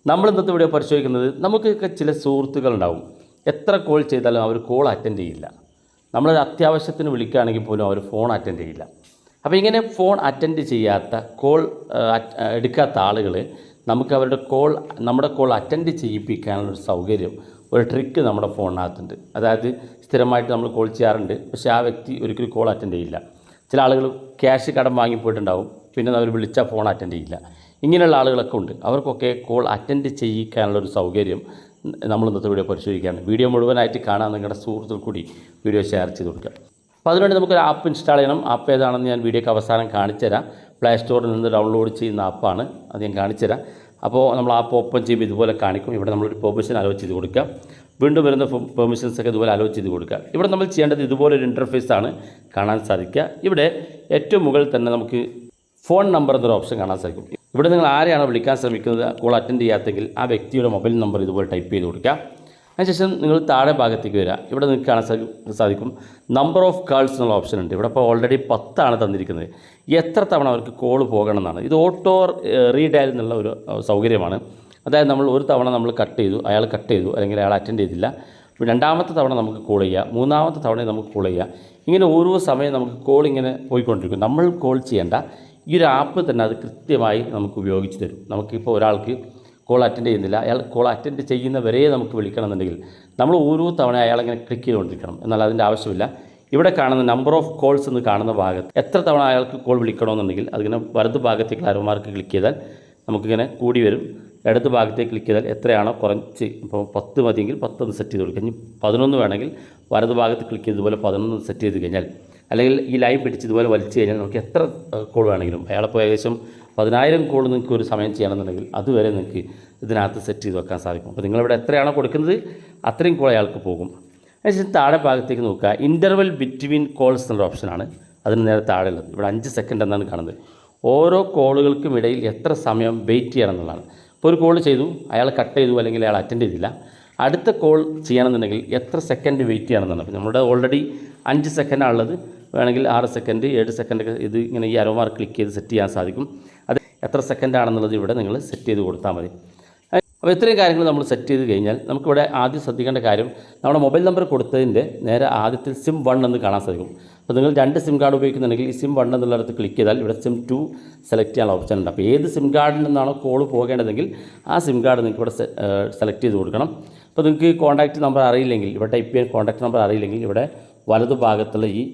നമ്മൾ ഇന്നത്തെ വീഡിയോ പരിശോധിക്കുന്നത് നമുക്കൊക്കെ ചില സുഹൃത്തുക്കളുണ്ടാവും. എത്ര കോൾ ചെയ്താലും അവർ കോൾ അറ്റൻഡ് ചെയ്യില്ല. നമ്മൾ അത്യാവശ്യത്തിന് വിളിക്കുകയാണെങ്കിൽ പോലും അവർ ഫോൺ അറ്റൻഡ് ചെയ്യില്ല. അപ്പോൾ ഇങ്ങനെ ഫോൺ അറ്റൻഡ് ചെയ്യാത്ത കോൾ എടുക്കാത്ത ആളുകൾ നമുക്ക് നമ്മുടെ കോൾ അറ്റൻഡ് ചെയ്യിപ്പിക്കാനുള്ളൊരു സൗകര്യം, ഒരു ട്രിക്ക് നമ്മുടെ ഫോണിനകത്തുണ്ട്. അതായത് സ്ഥിരമായിട്ട് നമ്മൾ കോൾ ചെയ്യാറുണ്ട്, പക്ഷേ ആ വ്യക്തി ഒരിക്കലും കോൾ അറ്റൻഡ് ചെയ്യില്ല. ചില ആളുകൾ ക്യാഷ് കടം വാങ്ങിപ്പോയിട്ടുണ്ടാവും, പിന്നെ അവർ വിളിച്ചാൽ ഫോൺ അറ്റൻഡ് ചെയ്യില്ല. ഇങ്ങനെയുള്ള ആളുകളൊക്കെ ഉണ്ട്. അവർക്കൊക്കെ കോൾ അറ്റൻഡ് ചെയ്യിക്കാനുള്ളൊരു സൗകര്യം നമ്മൾ ഇന്നത്തെ വീഡിയോ പരിശോധിക്കുകയാണ്. വീഡിയോ മുഴുവനായിട്ട് കാണാൻ നിങ്ങളുടെ സുഹൃത്തുക്കൾ കൂടി വീഡിയോ ഷെയർ ചെയ്ത് കൊടുക്കുക. അപ്പോൾ അതിനുവേണ്ടി നമുക്കൊരു ആപ്പ് ഇൻസ്റ്റാൾ ചെയ്യണം. ആപ്പ് ഏതാണെന്ന് ഞാൻ വീഡിയോക്ക് അവസാനം കാണിച്ചു തരാം. പ്ലേ സ്റ്റോറിൽ നിന്ന് ഡൗൺലോഡ് ചെയ്യുന്ന ആപ്പാണ്, അത് ഞാൻ കാണിച്ചു തരാം. അപ്പോൾ നമ്മൾ ആപ്പ് ഓപ്പൺ ചെയ്യുമ്പോൾ ഇതുപോലെ കാണിക്കും. ഇവിടെ നമ്മളൊരു പെർമിഷൻ അലോ ചെയ്ത് കൊടുക്കുക. വീണ്ടും വരുന്ന പെർമിഷൻസൊക്കെ ഇതുപോലെ അലോ ചെയ്ത് കൊടുക്കുക. ഇവിടെ നമ്മൾ ചെയ്യേണ്ടത് ഇതുപോലൊരു ഇൻ്റർഫേസാണ് കാണാൻ സാധിക്കുക. ഇവിടെ ഏറ്റവും മുകളിൽ തന്നെ നമുക്ക് ഫോൺ നമ്പർ എന്നൊരു ഓപ്ഷൻ കാണാൻ സാധിക്കും. ഇവിടെ നിങ്ങൾ ആരെയാണോ വിളിക്കാൻ ശ്രമിക്കുന്നത്, കോൾ അറ്റൻഡ് ചെയ്യാത്തെങ്കിൽ ആ വ്യക്തിയുടെ മൊബൈൽ നമ്പർ ഇതുപോലെ ടൈപ്പ് ചെയ്ത് കൊടുക്കുക. അതിനുശേഷം നിങ്ങൾ താഴെ ഭാഗത്തേക്ക് വരിക. ഇവിടെ നിങ്ങൾക്ക് കാണാൻ സാധിക്കും നമ്പർ ഓഫ് കാൾസ് എന്നുള്ള ഓപ്ഷൻ ഉണ്ട്. ഇവിടെ ഇപ്പോൾ ഓൾറെഡി 10 തന്നിരിക്കുന്നത്. എത്ര തവണ അവർക്ക് കോൾ പോകണം എന്നാണ്. ഇത് ഓട്ടോ റീഡയൽ എന്നുള്ള ഒരു സൗകര്യമാണ്. അതായത് നമ്മൾ ഒരു തവണ നമ്മൾ കട്ട് ചെയ്തു, അയാൾ കട്ട് ചെയ്തു, അല്ലെങ്കിൽ അയാൾ അറ്റൻഡ് ചെയ്തില്ല. രണ്ടാമത്തെ തവണ നമുക്ക് കോൾ ചെയ്യുക, മൂന്നാമത്തെ തവണ നമുക്ക് കോൾ ചെയ്യുക. ഇങ്ങനെ ഓരോ സമയം നമുക്ക് കോൾ ഇങ്ങനെ പോയിക്കൊണ്ടിരിക്കും. നമ്മൾ കോൾ ചെയ്യേണ്ട, ഈ ഒരു ആപ്പ് തന്നെ അത് കൃത്യമായി നമുക്ക് ഉപയോഗിച്ച് തരും. നമുക്കിപ്പോൾ ഒരാൾക്ക് കോൾ അറ്റൻഡ് ചെയ്യുന്നില്ല, അയാൾ കോൾ അറ്റൻഡ് ചെയ്യുന്നവരെ നമുക്ക് വിളിക്കണമെന്നുണ്ടെങ്കിൽ നമ്മൾ ഓരോ തവണ അയാളിങ്ങനെ ക്ലിക്ക് ചെയ്തുകൊണ്ടിരിക്കണം. എന്നാൽ അതിൻ്റെ ആവശ്യമില്ല. ഇവിടെ കാണുന്ന നമ്പർ ഓഫ് കോൾസ് എന്ന് കാണുന്ന ഭാഗത്ത് എത്ര തവണ അയാൾക്ക് കോൾ വിളിക്കണമെന്നുണ്ടെങ്കിൽ അതിങ്ങനെ വലത് ഭാഗത്തേക്ക് ആരോമാർക്ക് ക്ലിക്ക് ചെയ്താൽ നമുക്കിങ്ങനെ കൂടി വരും. ഇടത് ഭാഗത്തേക്ക് ക്ലിക്ക് ചെയ്താൽ എത്രയാണോ കുറച്ച്, ഇപ്പോൾ 10 മതിയെങ്കിൽ 10 സെറ്റ് ചെയ്ത് കൊടുക്കുക. ഇനി 11 വേണമെങ്കിൽ വലത് ഭാഗത്ത് ക്ലിക്ക് ചെയ്ത് ഇതുപോലെ 11 സെറ്റ് ചെയ്ത് കഴിഞ്ഞാൽ, അല്ലെങ്കിൽ ഈ ലൈൻ പിടിച്ച് ഇതുപോലെ വലിച്ചു കഴിഞ്ഞാൽ നമുക്ക് എത്ര കോൾ വേണമെങ്കിലും, അയാളിപ്പോൾ ഏകദേശം 10,000 കോൾ നിങ്ങൾക്ക് ഒരു സമയം ചെയ്യണമെന്നുണ്ടെങ്കിൽ അതുവരെ നിങ്ങൾക്ക് ഇതിനകത്ത് സെറ്റ് ചെയ്ത് വെക്കാൻ സാധിക്കും. അപ്പോൾ നിങ്ങളിവിടെ എത്രയാണോ കൊടുക്കുന്നത് അത്രയും കോൾ അയാൾക്ക് പോകും. അതിനുശേഷം താഴെ ഭാഗത്തേക്ക് നോക്കുക, ഇൻ്റർവെൽ ബിറ്റ്വീൻ കോൾസ് എന്നുള്ള ഓപ്ഷനാണ് അതിന് നേരെ താഴെ ഉള്ളത്. ഇവിടെ 5 സെക്കൻഡ് എന്നാണ് കാണുന്നത്. ഓരോ കോളുകൾക്കും ഇടയിൽ എത്ര സമയം വെയിറ്റ് ചെയ്യണം എന്നുള്ളതാണ്. ഇപ്പോൾ ഒരു കോൾ ചെയ്തു, അയാൾ കട്ട് ചെയ്തു, അല്ലെങ്കിൽ അയാൾ അറ്റൻഡ് ചെയ്തില്ല, അടുത്ത കോൾ ചെയ്യണമെന്നുണ്ടെങ്കിൽ എത്ര സെക്കൻഡ് വെയിറ്റ് ചെയ്യണമെന്നാണ്. അപ്പോൾ നമ്മുടെ ഓൾറെഡി 5 സെക്കൻഡാണുള്ളത്. വേണമെങ്കിൽ 6 സെക്കൻഡ് 7 സെക്കൻഡൊക്കെ ഇത് ഇങ്ങനെ ഈ അരോമാർ ക്ലിക്ക് ചെയ്ത് സെറ്റ് ചെയ്യാൻ സാധിക്കും. അത് എത്ര സെക്കൻഡാണെന്നുള്ളത് ഇവിടെ നിങ്ങൾ സെറ്റ് ചെയ്ത് കൊടുത്താൽ മതി. അപ്പോൾ ഇത്രയും കാര്യങ്ങൾ നമ്മൾ സെറ്റ് ചെയ്ത് കഴിഞ്ഞാൽ നമുക്കിവിടെ ആദ്യം ശ്രദ്ധിക്കേണ്ട കാര്യം, നമ്മുടെ മൊബൈൽ നമ്പർ കൊടുത്തതിൻ്റെ നേരെ ആദ്യത്തിൽ SIM 1 എന്ന് കാണാൻ സാധിക്കും. അപ്പോൾ നിങ്ങൾ 2 സിം കാർഡ് ഉപയോഗിക്കുന്നുണ്ടെങ്കിൽ ഈ SIM 1 എന്നുള്ളിടത്ത് ക്ലിക്ക് ചെയ്താൽ ഇവിടെ SIM 2 സെലക്ട് ചെയ്യാനുള്ള ഓപ്ഷൻ ഉണ്ട്. അപ്പോൾ ഏത് സിം കാർഡിൽ നിന്നാണോ കോൾ പോകേണ്ടതെങ്കിൽ ആ സിം കാർഡ് നിങ്ങൾക്ക് ഇവിടെ സെലക്ട് ചെയ്ത് കൊടുക്കണം. അപ്പോൾ നിങ്ങൾക്ക് കോൺടാക്റ്റ് നമ്പർ അറിയില്ലെങ്കിൽ, ഇവിടെ ടൈപ്പ് ചെയ്യാൻ കോൺടാക്റ്റ് നമ്പർ അറിയില്ലെങ്കിൽ ഇവിടെ വലതു ഭാഗത്തുള്ള ഈ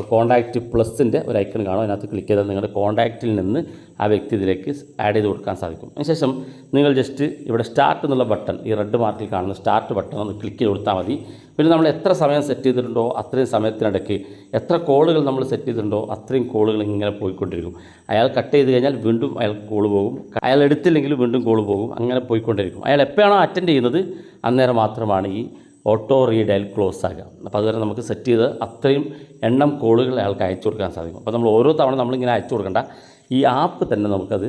കോൺടാക്റ്റ് പ്ലസിൻ്റെ ഒരു ഐക്കൺ കാണും. അതിനകത്ത് ക്ലിക്ക് ചെയ്താൽ നിങ്ങളുടെ കോൺടാക്റ്റിൽ നിന്ന് ആ വ്യക്തി ഇതിലേക്ക് ആഡ് ചെയ്ത് കൊടുക്കാൻ സാധിക്കും. അതിനുശേഷം നിങ്ങൾ ജസ്റ്റ് ഇവിടെ സ്റ്റാർട്ട് എന്നുള്ള ബട്ടൺ, ഈ റെഡ് മാർക്കിൽ കാണുന്ന സ്റ്റാർട്ട് ബട്ടൺ ഒന്ന് ക്ലിക്ക് ചെയ്ത് കൊടുത്താൽ മതി. പിന്നെ നമ്മൾ എത്ര സമയം സെറ്റ് ചെയ്തിട്ടുണ്ടോ അത്രയും സമയത്തിനിടയ്ക്ക് എത്ര കോളുകൾ നമ്മൾ സെറ്റ് ചെയ്തിട്ടുണ്ടോ അത്രയും കോളുകൾ ഇങ്ങനെ പോയിക്കൊണ്ടിരിക്കും. അയാൾ കട്ട് ചെയ്ത് കഴിഞ്ഞാൽ വീണ്ടും അയാൾക്ക് കോൾ പോകും, അയാൾ എടുത്തില്ലെങ്കിൽ വീണ്ടും കോൾ പോകും, അങ്ങനെ പോയിക്കൊണ്ടിരിക്കും. അയാൾ എപ്പോഴാണോ അറ്റൻഡ് ചെയ്യുന്നത് അന്നേരം മാത്രമാണ് ഈ ഓട്ടോ റീഡയൽ ക്ലോസ് ആകുക. അപ്പോൾ അതുവരെ നമുക്ക് സെറ്റ് ചെയ്ത് അത്രയും എണ്ണം കോളുകൾ അയാൾക്ക് അയച്ചു കൊടുക്കാൻ സാധിക്കും. അപ്പോൾ നമ്മൾ ഓരോ തവണ നമ്മളിങ്ങനെ അയച്ചു കൊടുക്കേണ്ട, ഈ ആപ്പ് തന്നെ നമുക്കത്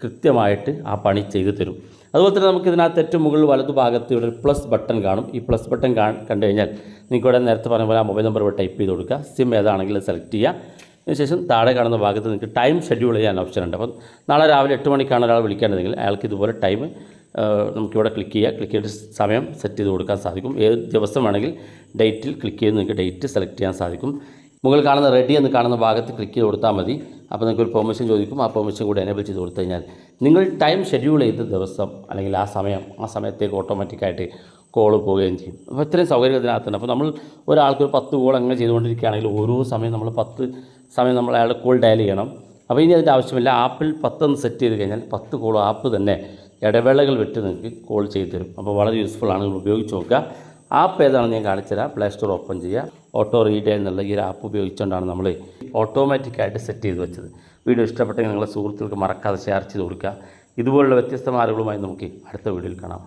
കൃത്യമായിട്ട് ആ പണി ചെയ്തു തരും. അതുപോലെ തന്നെ നമുക്ക് ഇതിനകത്ത് ഏറ്റവും മുകളിൽ വലതു ഭാഗത്ത് ഇവിടെ ഒരു പ്ലസ് ബട്ടൺ കാണും. ഈ പ്ലസ് ബട്ടൺ കണ്ടു കഴിഞ്ഞാൽ നിങ്ങൾക്ക് ഇവിടെ നേരത്തെ പറഞ്ഞ പോലെ ആ മൊബൈൽ നമ്പർ ഇവിടെ ടൈപ്പ് ചെയ്ത് കൊടുക്കുക, സിം ഏതാണെങ്കിലും സെലക്ട് ചെയ്യുക. അതിനുശേഷം താഴെ കാണുന്ന ഭാഗത്ത് നിങ്ങൾക്ക് ടൈം ഷെഡ്യൂൾ ചെയ്യാൻ ഓപ്ഷൻ ഉണ്ട്. അപ്പം നാളെ രാവിലെ 8 മണിക്കാണ് ഒരാൾ വിളിക്കേണ്ടതെങ്കിൽ അയാൾക്ക് ഇതുപോലെ ടൈം നമുക്കിവിടെ ക്ലിക്ക് ചെയ്ത് സമയം സെറ്റ് ചെയ്ത് കൊടുക്കാൻ സാധിക്കും. ഏത് ദിവസം വേണമെങ്കിൽ ഡേറ്റിൽ ക്ലിക്ക് ചെയ്ത് നിങ്ങൾക്ക് ഡേറ്റ് സെലക്ട് ചെയ്യാൻ സാധിക്കും. മുകളിൽ കാണുന്ന റെഡി എന്ന് കാണുന്ന ഭാഗത്ത് ക്ലിക്ക് ചെയ്ത് കൊടുത്താൽ മതി. അപ്പോൾ നിങ്ങൾക്ക് ഒരു പെർമിഷൻ ചോദിക്കും. ആ പെർമിഷൻ കൂടി എനേബിൾ ചെയ്ത് കൊടുത്തു കഴിഞ്ഞാൽ നിങ്ങൾ ടൈം ഷെഡ്യൂൾ ചെയ്ത ദിവസം അല്ലെങ്കിൽ ആ സമയത്തേക്ക് ഓട്ടോമാറ്റിക്കായിട്ട് കോൾ പോവുകയും ചെയ്യും. അപ്പോൾ ഇത്രയും സൗകര്യം ഇതിനകത്തുണ്ട്. അപ്പോൾ നമ്മൾ ഒരാൾക്ക് ഒരു 10 കോൾ അങ്ങനെ ചെയ്തുകൊണ്ടിരിക്കുകയാണെങ്കിൽ ഓരോ സമയം നമ്മൾ 10 സമയം നമ്മൾ അയാളുടെ കോൾ ഡയൽ ചെയ്യണം. അപ്പോൾ ഇനി അതിൻ്റെ ആവശ്യമില്ല. ആപ്പിൽ 10 എന്ന് സെറ്റ് ചെയ്ത് കഴിഞ്ഞാൽ 10 കോൾ ആപ്പ് തന്നെ ഇടവേളകൾ വിട്ട് നിങ്ങൾക്ക് കോൾ ചെയ്ത് തരും. അപ്പോൾ വളരെ യൂസ്ഫുള്ളാണ്, നിങ്ങൾ ഉപയോഗിച്ച് നോക്കുക. ആപ്പ് ഏതാണെന്ന് ഞാൻ കാണിച്ചു തരാം. പ്ലേ സ്റ്റോർ ഓപ്പൺ ചെയ്യുക. ഓട്ടോ റീഡയൽ എന്നുള്ള ഈ ഒരു ആപ്പ് ഉപയോഗിച്ചുകൊണ്ടാണ് നമ്മൾ ഓട്ടോമാറ്റിക്കായിട്ട് സെറ്റ് ചെയ്ത് വെച്ചത്. വീഡിയോ ഇഷ്ടപ്പെട്ടെങ്കിൽ നിങ്ങളുടെ സുഹൃത്തുക്കൾക്ക് മറക്കാതെ ഷെയർ ചെയ്ത് കൊടുക്കുക. ഇതുപോലുള്ള വ്യത്യസ്തമായ അറിവുകളുമായി നമുക്ക് അടുത്ത വീഡിയോയിൽ കാണാം.